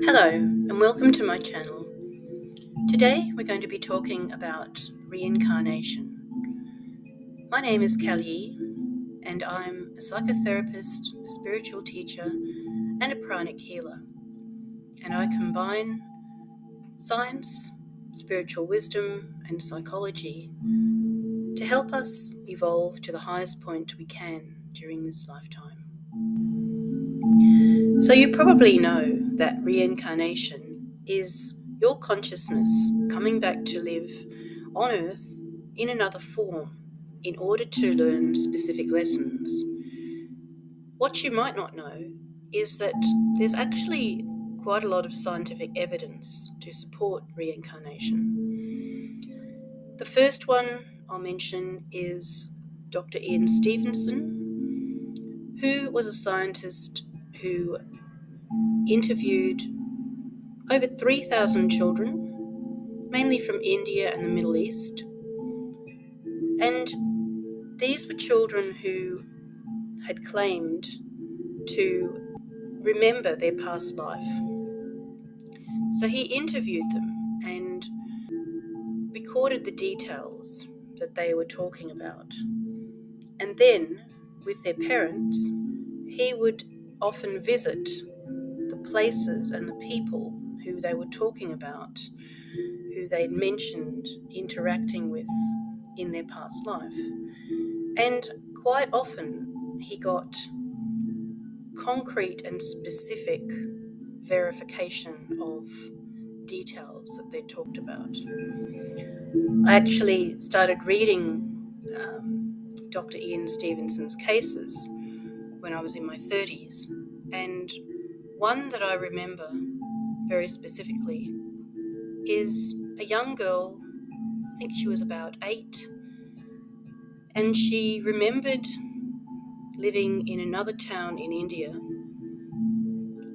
Hello and welcome to my channel. Today we're going to be talking about reincarnation. My name is Kelly and I'm a psychotherapist, a spiritual teacher and a pranic healer. And I combine science, spiritual wisdom and psychology to help us evolve to the highest point we can during this lifetime. So you probably know that reincarnation is your consciousness coming back to live on Earth in another form in order to learn specific lessons. What you might not know is that there's actually quite a lot of scientific evidence to support reincarnation. The first one I'll mention is Dr. Ian Stevenson, who was a scientist who interviewed over 3,000 children, mainly from India and the Middle East. And these were children who had claimed to remember their past life. So he interviewed them and recorded the details that they were talking about. And then, with their parents, he would often visit the places and the people who they were talking about, who they'd mentioned interacting with in their past life. And quite often he got concrete and specific verification of details that they talked about. I actually started reading Dr. Ian Stevenson's cases when I was in my 30s, and one that I remember very specifically is a young girl, I think she was about 8, and she remembered living in another town in India.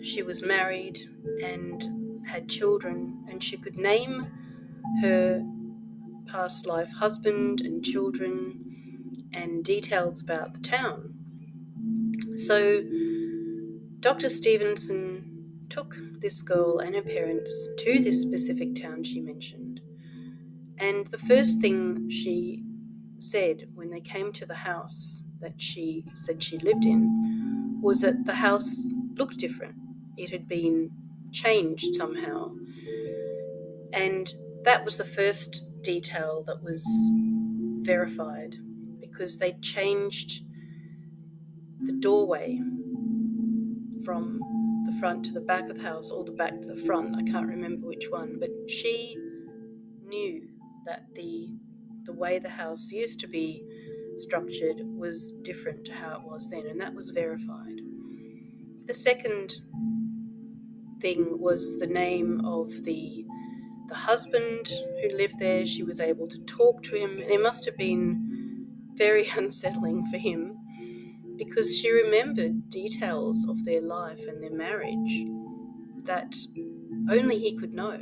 She was married and had children, and she could name her past life husband and children and details about the town. So Dr. Stevenson took this girl and her parents to this specific town she mentioned. And the first thing she said when they came to the house that she said she lived in was that the house looked different. It had been changed somehow. And that was the first detail that was verified, because they'd changed the doorway from the front to the back of the house, or the back to the front. I can't remember which one, but she knew that the way the house used to be structured was different to how it was then, and that was verified. The second thing was the name of the husband who lived there. She was able to talk to him, and it must have been very unsettling for him, because she remembered details of their life and their marriage that only he could know.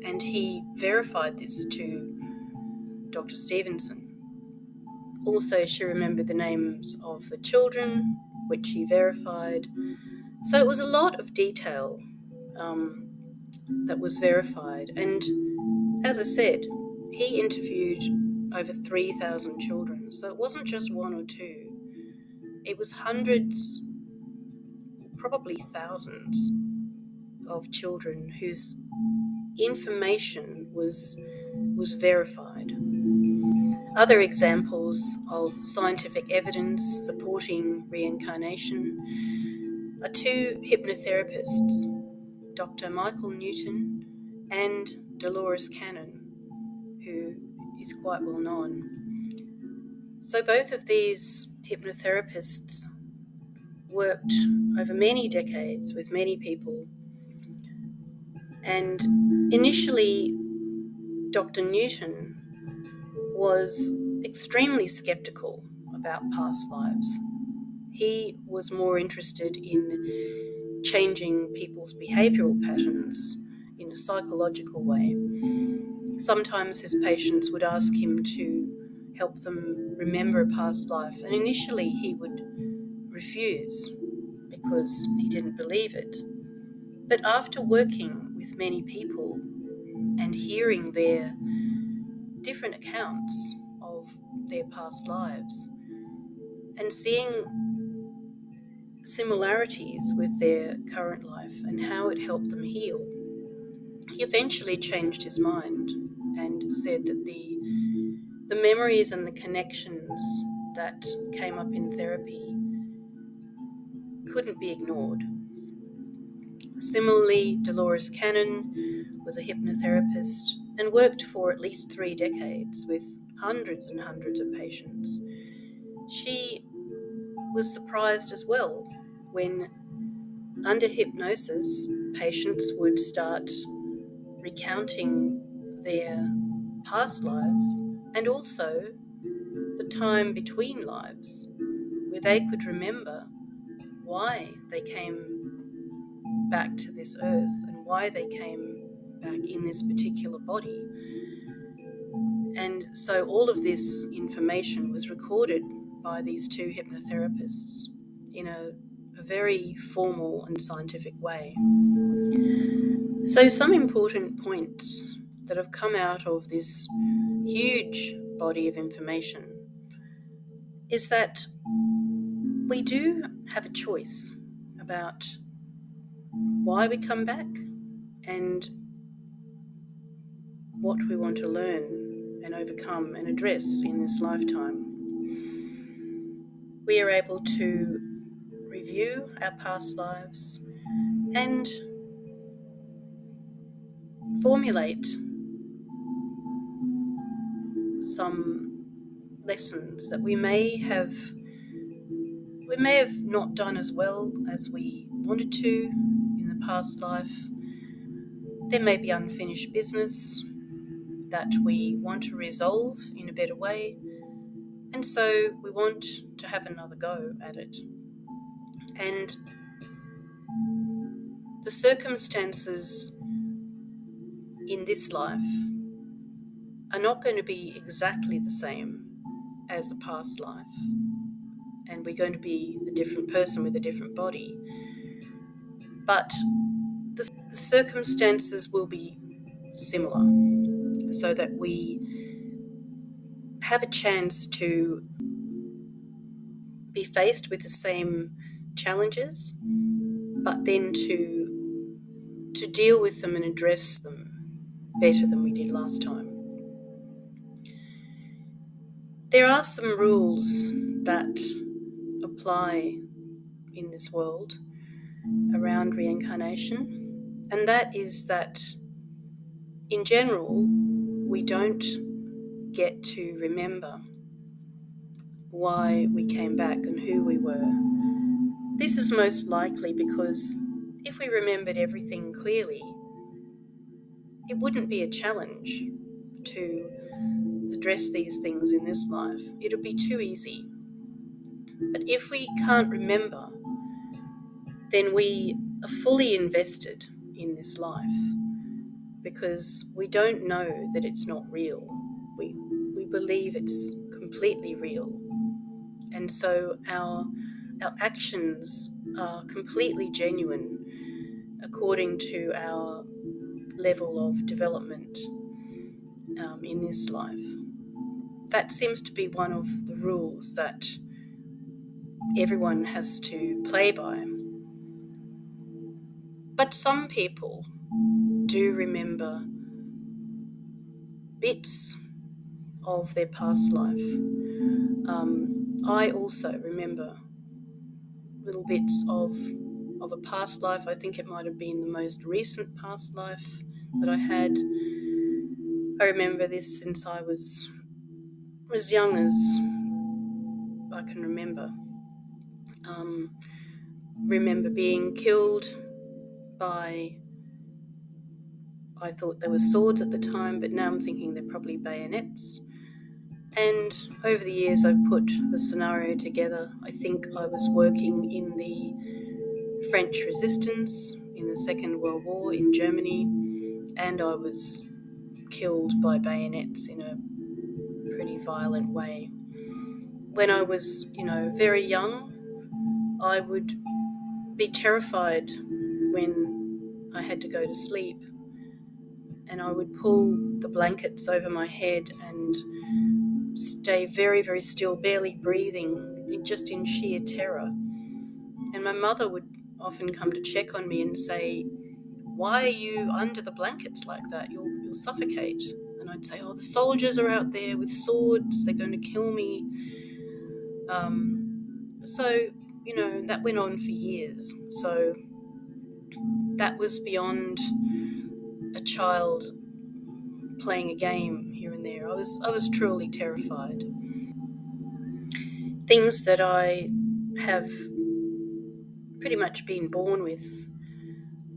And he verified this to Dr. Stevenson. Also, she remembered the names of the children, which he verified. So it was a lot of detail that was verified. And as I said, he interviewed over 3,000 children. So it wasn't just one or two. It was hundreds, probably thousands of children whose information was verified. Other examples of scientific evidence supporting reincarnation are two hypnotherapists, Dr. Michael Newton and Dolores Cannon, who is quite well known. So both of these hypnotherapists worked over many decades with many people. And initially, Dr. Newton was extremely skeptical about past lives. He was more interested in changing people's behavioural patterns in a psychological way. Sometimes his patients would ask him to help them remember a past life, and initially he would refuse. because he didn't believe it. But after working with many people and hearing their different accounts of their past lives and seeing similarities with their current life and how it helped them heal, he eventually changed his mind and said that the memories and the connections that came up in therapy couldn't be ignored. Similarly, Dolores Cannon was a hypnotherapist and worked for at least 3 decades with hundreds and hundreds of patients. She was surprised as well when, under hypnosis, patients would start recounting their past lives and also the time between lives, where they could remember why they came back to this earth and why they came back in this particular body. And so all of this information was recorded by these 2 hypnotherapists in a very formal and scientific way. So some important points that have come out of this huge body of information is that we do have a choice about why we come back and what we want to learn and overcome and address in this lifetime. We are able to review our past lives and formulate some lessons that we may have not done as well as we wanted to in the past life. There may be unfinished business that we want to resolve in a better way, and so we want to have another go at it. And the circumstances in this life are not going to be exactly the same as the past life, and we're going to be a different person with a different body, but the circumstances will be similar, so that we have a chance to be faced with the same challenges, but then to deal with them and address them better than we did last time. There are some rules that apply in this world around reincarnation, and that is that in general we don't get to remember why we came back and who we were. This is most likely because if we remembered everything clearly, it wouldn't be a challenge to address these things in this life. It would be too easy. But if we can't remember, then we are fully invested in this life because we don't know that it's not real. We believe it's completely real. And so our actions are completely genuine according to our level of development in this life. That seems to be one of the rules that everyone has to play by. But some people do remember bits of their past life. I also remember little bits of a past life. I think it might have been the most recent past life that I had. I remember this since I was as young as I can remember. Remember being killed by, I thought they were swords at the time, but now I'm thinking they're probably bayonets. And over the years I've put the scenario together. I think I was working in the French resistance in the Second World War in Germany, and I was killed by bayonets in a pretty violent way. When I was, very young, I would be terrified when I had to go to sleep, and I would pull the blankets over my head and stay very, very still, barely breathing, just in sheer terror. And my mother would often come to check on me and say, "Why are you under the blankets like that? You'll suffocate." And I'd say, "Oh, the soldiers are out there with swords. They're going to kill me." So, that went on for years. So that was beyond a child playing a game here and there. I was truly terrified. Things that I have pretty much been born with,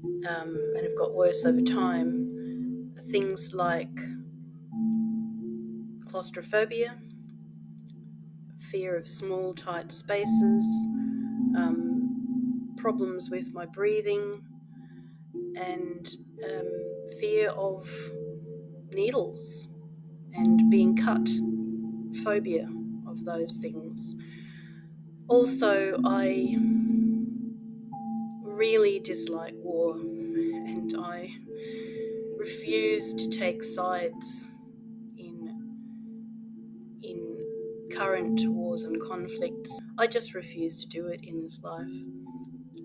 and have got worse over time, are things like claustrophobia, fear of small, tight spaces, problems with my breathing, and fear of needles and being cut, phobia of those things. Also, I really dislike war, and I refuse to take sides in current wars and conflicts. I just refuse to do it in this life.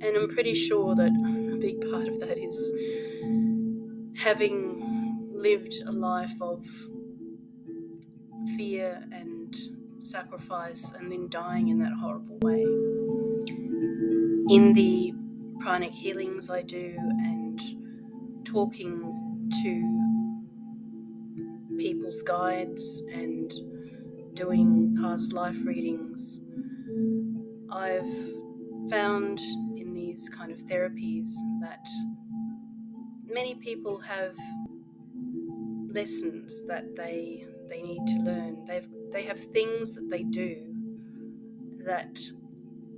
And I'm pretty sure that a big part of that is having lived a life of fear and sacrifice and then dying in that horrible way. In the pranic healings I do and talking to people's guides and doing past life readings, I've found in these kind of therapies that many people have lessons that they need to learn. They have things that they do that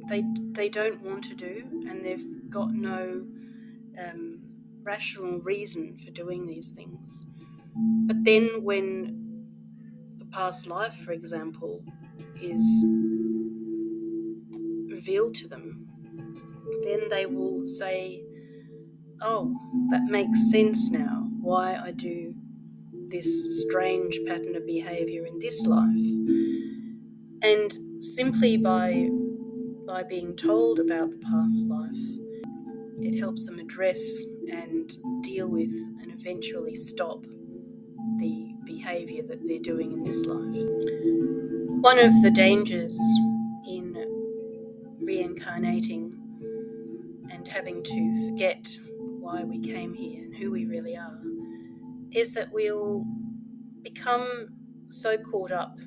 they don't want to do, and they've got no rational reason for doing these things. But then when the past life, for example, is revealed to them, then they will say, "Oh, that makes sense now, why I do this strange pattern of behaviour in this life." And simply by being told about the past life, it helps them address and deal with and eventually stop the behaviour that they're doing in this life. One of the dangers in reincarnating and having to forget why we came here and who we really are is that we'll become so caught up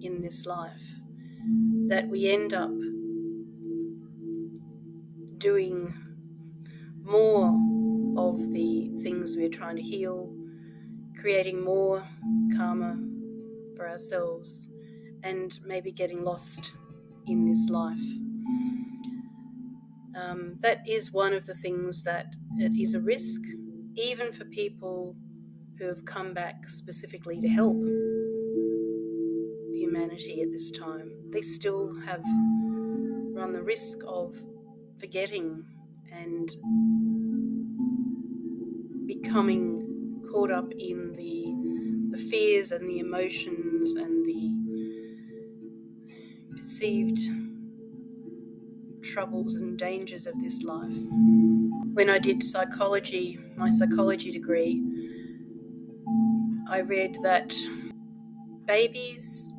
in this life that we end up doing more of the things we're trying to heal, creating more karma for ourselves, and maybe getting lost in this life. That is one of the things that it is a risk, even for people who have come back specifically to help humanity at this time. They still have run the risk of forgetting and becoming caught up in the fears and the emotions and the perceived troubles and dangers of this life. When I did psychology, my psychology degree, I read that babies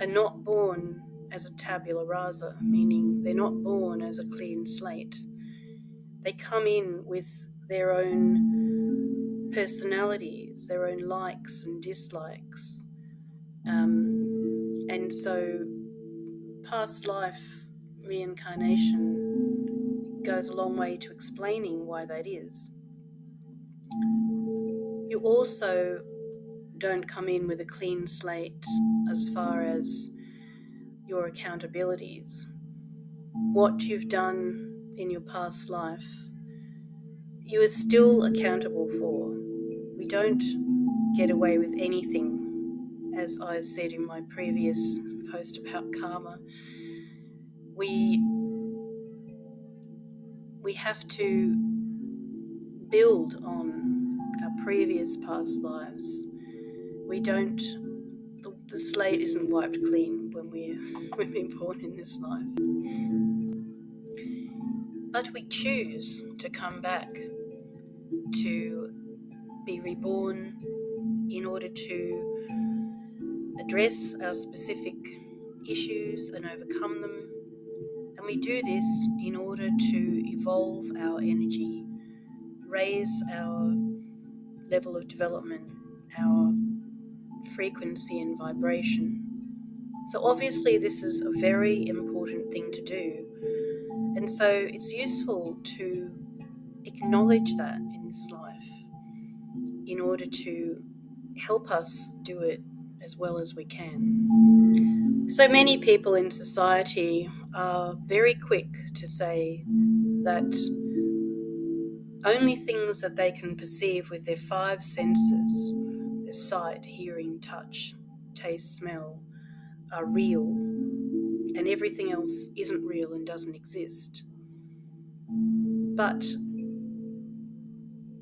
are not born as a tabula rasa, meaning they're not born as a clean slate. They come in with their own personalities, their own likes and dislikes. And so past life reincarnation goes a long way to explaining why that is. You also don't come in with a clean slate as far as your accountabilities. What you've done in your past life, you are still accountable for. We don't get away with anything. As I said in my previous post about karma, we we have to build on our previous past lives. We don't, the slate isn't wiped clean when we're born in this life. But we choose to come back, to be reborn in order to address our specific issues and overcome them. And we do this in order to evolve our energy, raise our level of development, our frequency and vibration. So obviously this is a very important thing to do. And so it's useful to acknowledge that in this life in order to help us do it as well as we can. So many people in society are very quick to say that only things that they can perceive with their five senses, their sight, hearing, touch, taste, smell, are real, and everything else isn't real and doesn't exist. But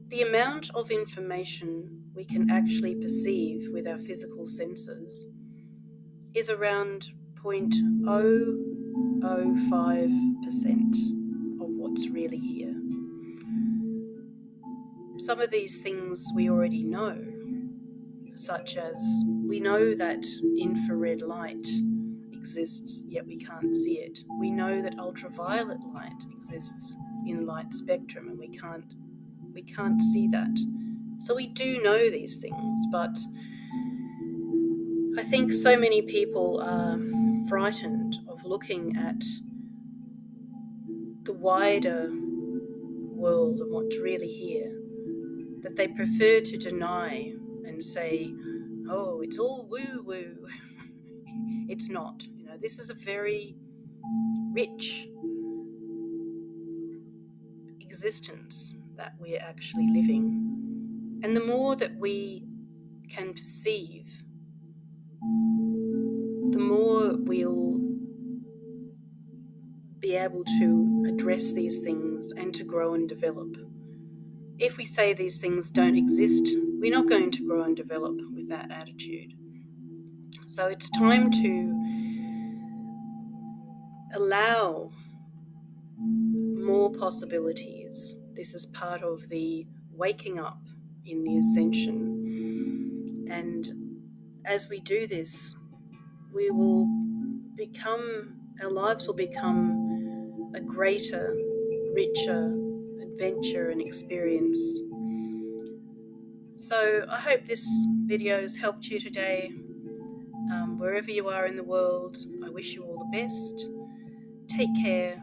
the amount of information we can actually perceive with our physical senses is around 0.005% of what's really here. Some of these things we already know, such as we know that infrared light exists, yet we can't see it. We know that ultraviolet light exists in light spectrum, and we can't see that. So we do know these things, but I think so many people are frightened of looking at the wider world and what's really here, that they prefer to deny and say, oh, it's all woo-woo. It's not. This is a very rich existence that we're actually living. And the more that we can perceive, the more we'll be able to address these things and to grow and develop. If we say these things don't exist, we're not going to grow and develop with that attitude. So it's time to allow more possibilities. This is part of the waking up in the ascension. And as we do this, our lives will become a greater, richer adventure and experience. So I hope this video has helped you today. Wherever you are in the world, I wish you all the best. Take care.